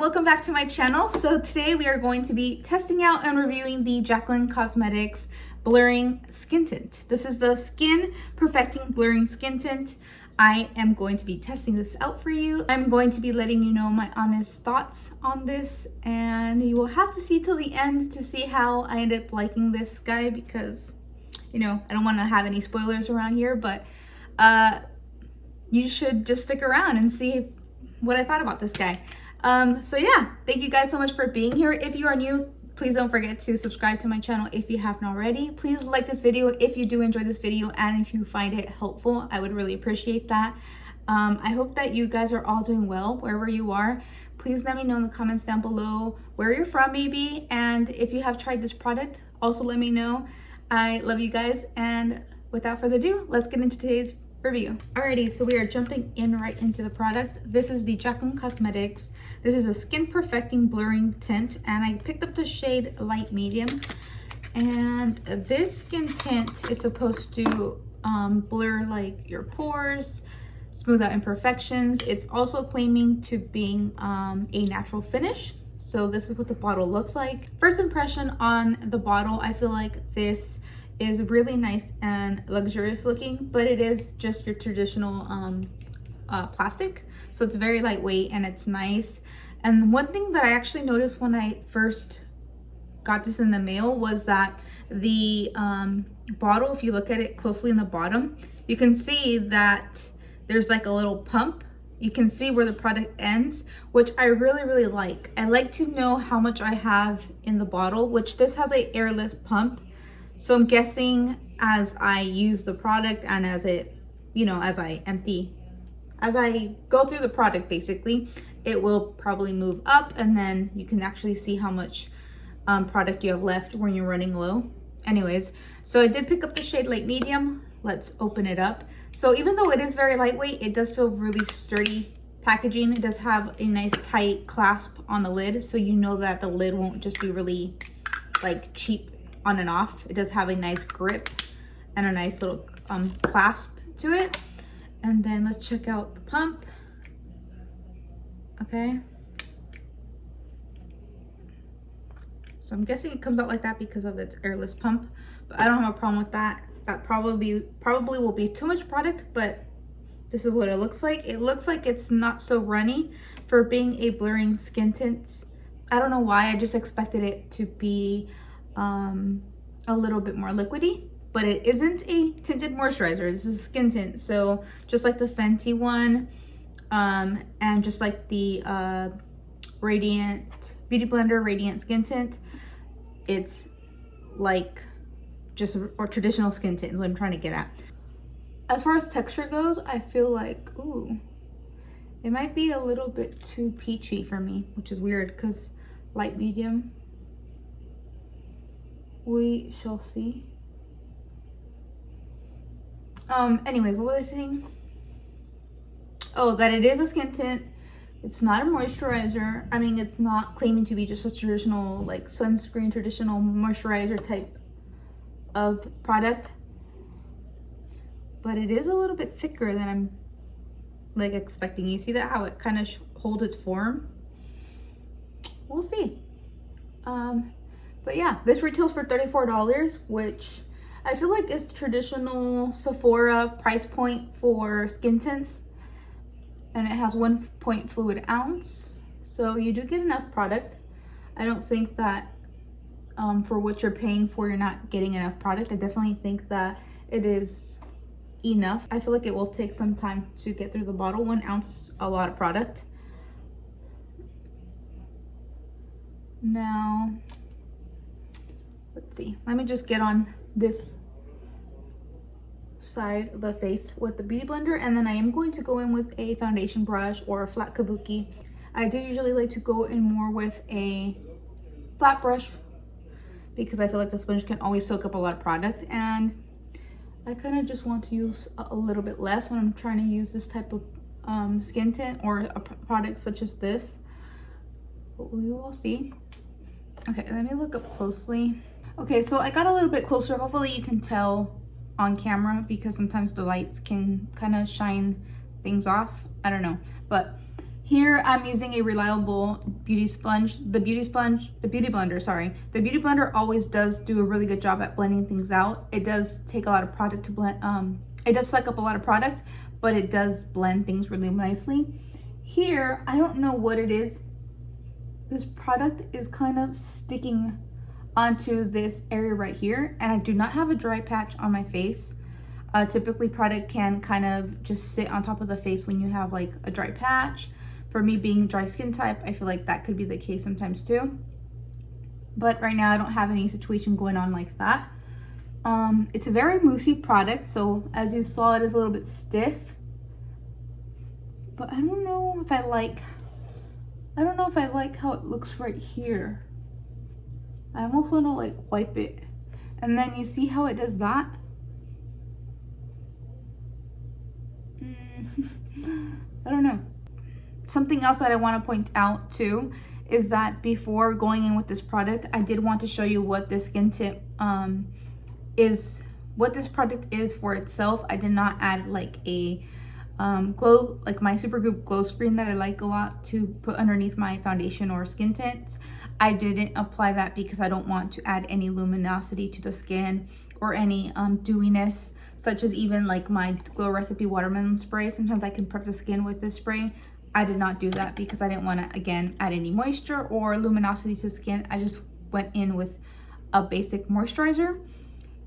welcome back to my channel. So today we are going to be testing out and reviewing the Jaclyn Cosmetics Blurring Skin Tint. This is the Skin Perfecting Blurring Skin Tint. I am going to be testing this out for you. I'm going to be letting you know my honest thoughts on this, and you will have to see till the end to see how I end up liking this guy, because you know I don't want to have any spoilers around here, but you should just stick around and see what I thought about this guy. So yeah, thank you guys so much for being here. If you are new, please don't forget to subscribe to my channel if you haven't already. Please like this video if you do enjoy this video, and if you find it helpful, I would really appreciate that. I hope that you guys are all doing well wherever you are. Please let me know in the comments down below where you're from maybe, and if you have tried this product, also let me know. I love you guys, and without further ado, let's get into today's review. Alrighty, so we are jumping in right into the product. This is the Jaclyn Cosmetics. This is a Skin Perfecting Blurring Tint, and I picked up the shade Light Medium. And this skin tint is supposed to blur like your pores, smooth out imperfections. It's also claiming to being a natural finish. So this is what the bottle looks like. First impression on the bottle, I feel like this is really nice and luxurious looking, but it is just your traditional plastic, so it's very lightweight and it's nice. And one thing that I actually noticed when I first got this in the mail was that the bottle, if you look at it closely in the bottom, you can see that there's like a little pump. You can see where the product ends, which I really like. I like to know how much I have in the bottle, which this has a airless pump. So I'm guessing as I use the product and as it, you know, as I go through the product, basically, it will probably move up, and then you can actually see how much product you have left when you're running low. Anyways, so I did pick up the shade Light Medium. Let's open it up. So even though it is very lightweight, it does feel really sturdy packaging. It does have a nice tight clasp on the lid, so you know that the lid won't just be really like cheap on and off. It does have a nice grip and a nice little clasp to it. And then let's check out the pump. Okay, so I'm guessing it comes out like that because of its airless pump, but I don't have a problem with that. That probably will be too much product, but this is what it looks like. It looks like it's not so runny for being a blurring skin tint. I don't know why, I just expected it to be a little bit more liquidy, but it isn't a tinted moisturizer. This is a skin tint, so just like the Fenty one, and just like the Radiant Beauty Blender Radiant Skin Tint, it's like just a traditional skin tint is what I'm trying to get at. As far as texture goes, I feel like, ooh, it might be a little bit too peachy for me, which is weird because Light Medium. We shall see. Anyways, what was I saying? Oh, that it is a skin tint. It's not a moisturizer. I mean, it's not claiming to be just a traditional like sunscreen, traditional moisturizer type of product, but it is a little bit thicker than I'm like expecting. You see that how it kind of holds its form? We'll see. But yeah, this retails for $34, which I feel like is traditional Sephora price point for skin tints. And it has 1 fluid ounce. So you do get enough product. I don't think that for what you're paying for, you're not getting enough product. I definitely think that it is enough. I feel like it will take some time to get through the bottle. 1 ounce is a lot of product. Now, let's see. Let me just get on this side of the face with the Beauty Blender, and then I am going to go in with a foundation brush or a flat kabuki. I do usually like to go in more with a flat brush because I feel like the sponge can always soak up a lot of product, and I kind of just want to use a little bit less when I'm trying to use this type of skin tint or a product such as this. But we will see. Okay, let me look up closely. Okay, so I got a little bit closer. Hopefully you can tell on camera because sometimes the lights can kind of shine things off. I don't know, but Here I'm using a reliable beauty sponge, the beauty blender, sorry. The beauty blender always does do a really good job at blending things out. It does take a lot of product to blend, it does suck up a lot of product, but it does blend things really nicely. Here, I don't know what it is. This product is kind of sticking onto this area right here, and I do not have a dry patch on my face. Typically product can kind of just sit on top of the face when you have like a dry patch. For me being dry skin type, I feel like that could be the case sometimes too. But right now I don't have any situation going on like that. It's a very moussey product, so as you saw, it is a little bit stiff. But I don't know if I like how it looks right here. I almost want to like wipe it. And then you see how it does that? I don't know. Something else that I want to point out too is that before going in with this product, I did want to show you what this skin tint is, what this product is for itself. I did not add like a glow, like my Supergoop glow screen that I like a lot to put underneath my foundation or skin tints. I didn't apply that because I don't want to add any luminosity to the skin or any dewiness, such as even like my Glow Recipe watermelon spray. Sometimes I can prep the skin with this spray. I did not do that because I didn't want to, again, add any moisture or luminosity to the skin. I just went in with a basic moisturizer.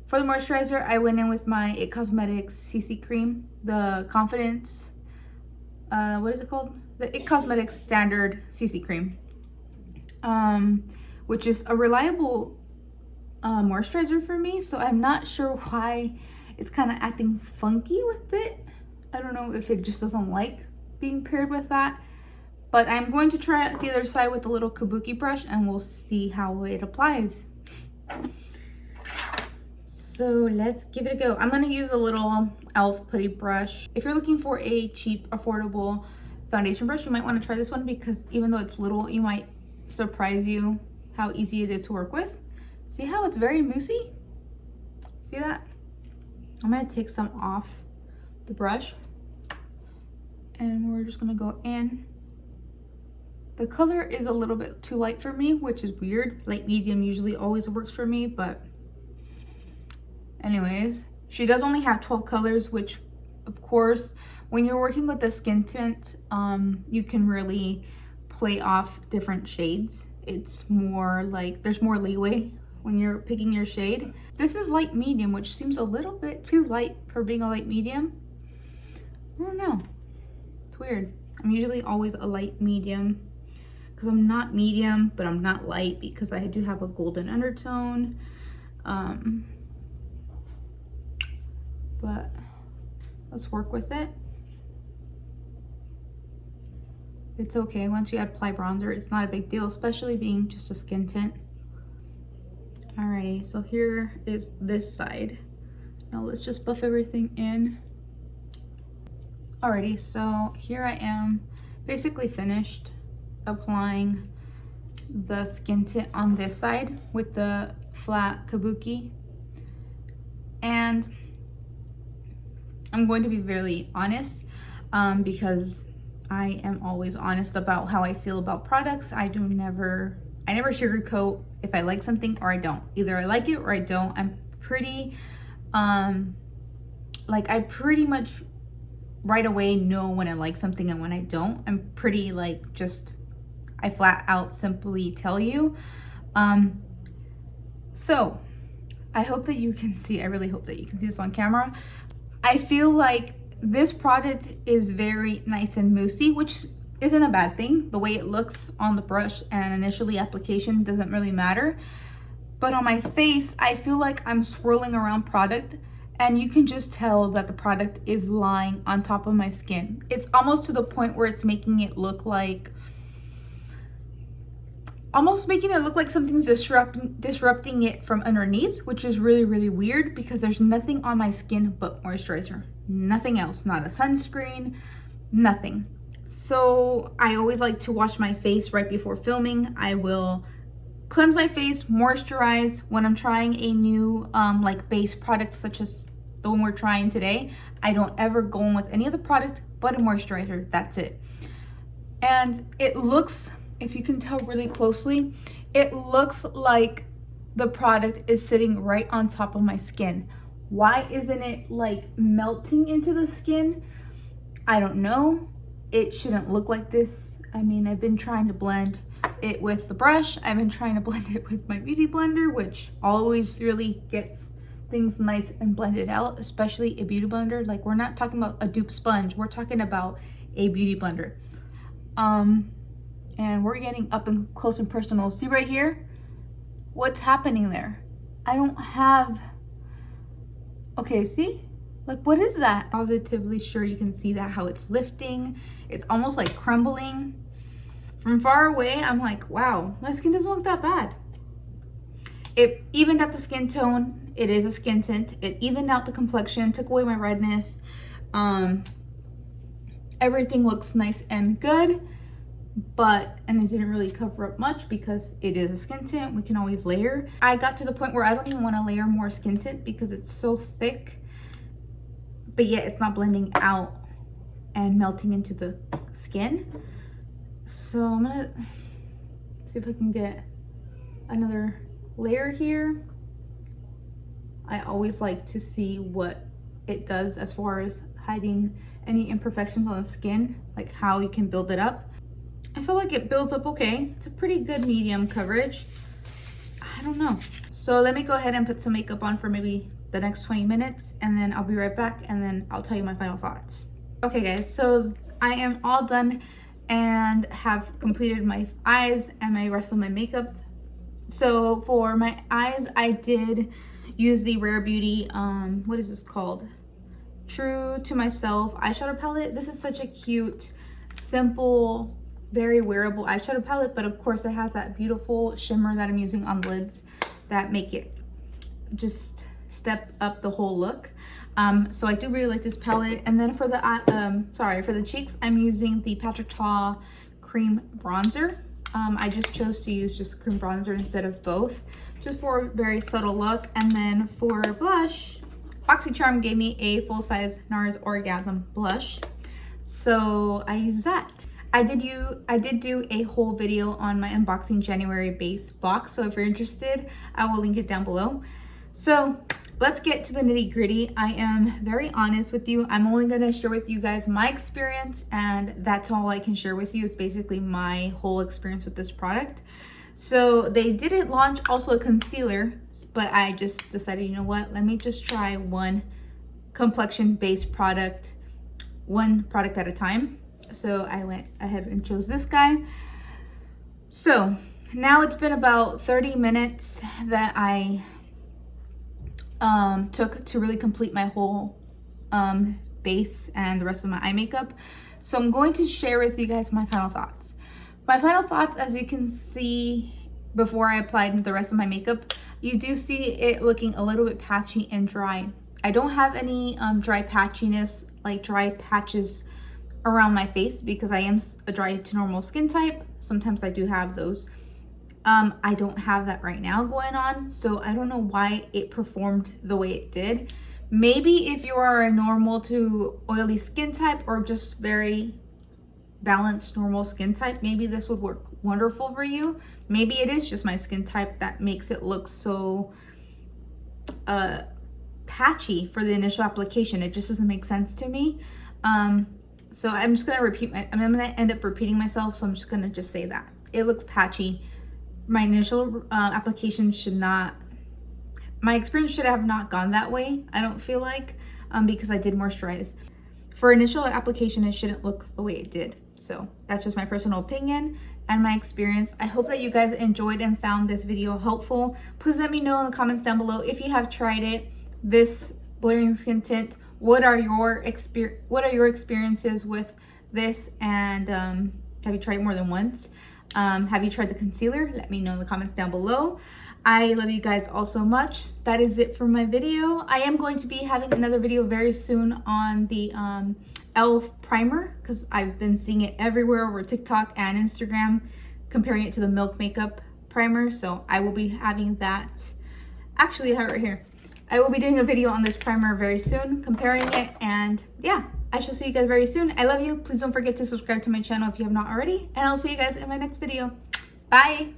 For the moisturizer, I went in with my It Cosmetics CC cream, the Confidence, what is it called? The It Cosmetics Standard CC cream, which is a reliable moisturizer for me. So I'm not sure why it's kind of acting funky with it. I don't know if it just doesn't like being paired with that, but I'm going to try the other side with the little kabuki brush and we'll see how it applies. So let's give it a go. I'm going to use a little e.l.f. putty brush. If you're looking for a cheap, affordable foundation brush, you might want to try this one because even though it's little, it might surprise you how easy it is to work with. See how it's very moussey? See that? I'm going to take some off the brush and we're just going to go in. The color is a little bit too light for me, which is weird. Light medium usually always works for me, but anyways, she does only have 12 colors, which of course, when you're working with the skin tint, you can really play off different shades. It's more like there's more leeway when you're picking your shade. This is light medium, which seems a little bit too light for being a light medium. I don't know. It's weird. I'm usually always a light medium because I'm not medium, but I'm not light because I do have a golden undertone. But let's work with it. It's okay. Once you apply bronzer, it's not a big deal, especially being just a skin tint. Alrighty, so here is this side. Now let's just buff everything in. Alrighty, so here I am basically finished applying the skin tint on this side with the flat kabuki. And I'm going to be very honest because I am always honest about how I feel about products. I never sugarcoat if I like something or I don't. Either I like it or I don't. I'm pretty, like I pretty much right away know when I like something and when I don't. I'm pretty like I flat out simply tell you. So I hope that you can see, I really hope that you can see this on camera. I feel like this product is very nice and moussey, which isn't a bad thing. The way it looks on the brush and initially application doesn't really matter. But on my face, I feel like I'm swirling around product and you can just tell that the product is lying on top of my skin. It's almost to the point where it's making it look like, something's disrupting it from underneath, which is really, really weird because there's nothing on my skin but moisturizer. Nothing else, not a sunscreen, nothing. So I always like to wash my face right before filming. I will cleanse my face, moisturize. When I'm trying a new like base product such as the one we're trying today, I don't ever go in with any other product but a moisturizer. That's it. And it looks, if you can tell really closely, it looks like the product is sitting right on top of my skin. Why isn't it like melting into the skin? I don't know. It shouldn't look like this. I mean, I've been trying to blend it with the brush. I've been trying to blend it with my beauty blender, which always really gets things nice and blended out, especially a beauty blender. Like, we're not talking about a dupe sponge. We're talking about a beauty blender. And we're getting up and close and personal. See right here? What's happening there? I don't have, okay, see? Like, what is that? Positively sure you can see that, how it's lifting. It's almost like crumbling. From far away, I'm like, wow, my skin doesn't look that bad. It evened out the skin tone. It is a skin tint. It evened out the complexion, took away my redness. Everything looks nice and good, and it didn't really cover up much because it is a skin tint. We can always layer. I got to the point where I don't even want to layer more skin tint because it's so thick, but yet it's not blending out and melting into the skin. So I'm gonna see if I can get another layer here. I always like to see what it does as far as hiding any imperfections on the skin, like how you can build it up. I feel like it builds up okay. It's a pretty good medium coverage. I don't know. So let me go ahead and put some makeup on for maybe the next 20 minutes, and then I'll be right back, and then I'll tell you my final thoughts. Okay guys, so I am all done and have completed my eyes and my rest of my makeup. So for my eyes, I did use the Rare Beauty, what is this called? True to Myself eyeshadow palette. This is such a cute, simple, very wearable eyeshadow palette, but of course it has that beautiful shimmer that I'm using on lids that make it just step up the whole look. So I do really like this palette. And then for the for the cheeks, I'm using the Patrick Ta cream bronzer. I just chose to use just cream bronzer instead of both, just for a very subtle look. And then for blush, Boxycharm gave me a full-size Nars Orgasm blush, so I used that. I did do a whole video on my unboxing January base box, so if you're interested, I will link it down below. So let's get to the nitty-gritty. I am very honest with you. I'm only gonna share with you guys my experience, and that's all I can share with you, is basically my whole experience with this product. So they didn't launch also a concealer, but I just decided, you know what, let me just try one complexion based product, one product at a time. So I went ahead and chose this guy. So now it's been about 30 minutes that I took to really complete my whole base and the rest of my eye makeup. So I'm going to share with you guys my final thoughts. My final thoughts, as you can see, before I applied the rest of my makeup, you do see it looking a little bit patchy and dry. I don't have any dry patchiness, like dry patches around my face, because I am a dry to normal skin type. Sometimes I do have those. I don't have that right now going on, so I don't know why it performed the way it did. Maybe if you are a normal to oily skin type, or just very balanced normal skin type, maybe this would work wonderful for you. Maybe it is just my skin type that makes it look so patchy for the initial application. It just doesn't make sense to me. So I'm just gonna I'm gonna end up repeating myself, so I'm just gonna say that it looks patchy. My initial application should not, my experience should have not gone that way, I don't feel like, because I did moisturize. For initial application, it shouldn't look the way it did. So that's just my personal opinion and my experience. I hope that you guys enjoyed and found this video helpful. Please let me know in the comments down below if you have tried it, this blurring skin tint. What are your experiences with this, and have you tried it more than once? Have you tried the concealer? Let me know in the comments down below. I love you guys all so much. That is it for my video. I am going to be having another video very soon on the e.l.f. primer, because I've been seeing it everywhere over TikTok and Instagram, comparing it to the Milk Makeup primer. So I will be having that. Actually, I have it right here. I will be doing a video on this primer very soon, comparing it, and yeah, I shall see you guys very soon. I love you. Please don't forget to subscribe to my channel if you have not already. And I'll see you guys in my next video. Bye.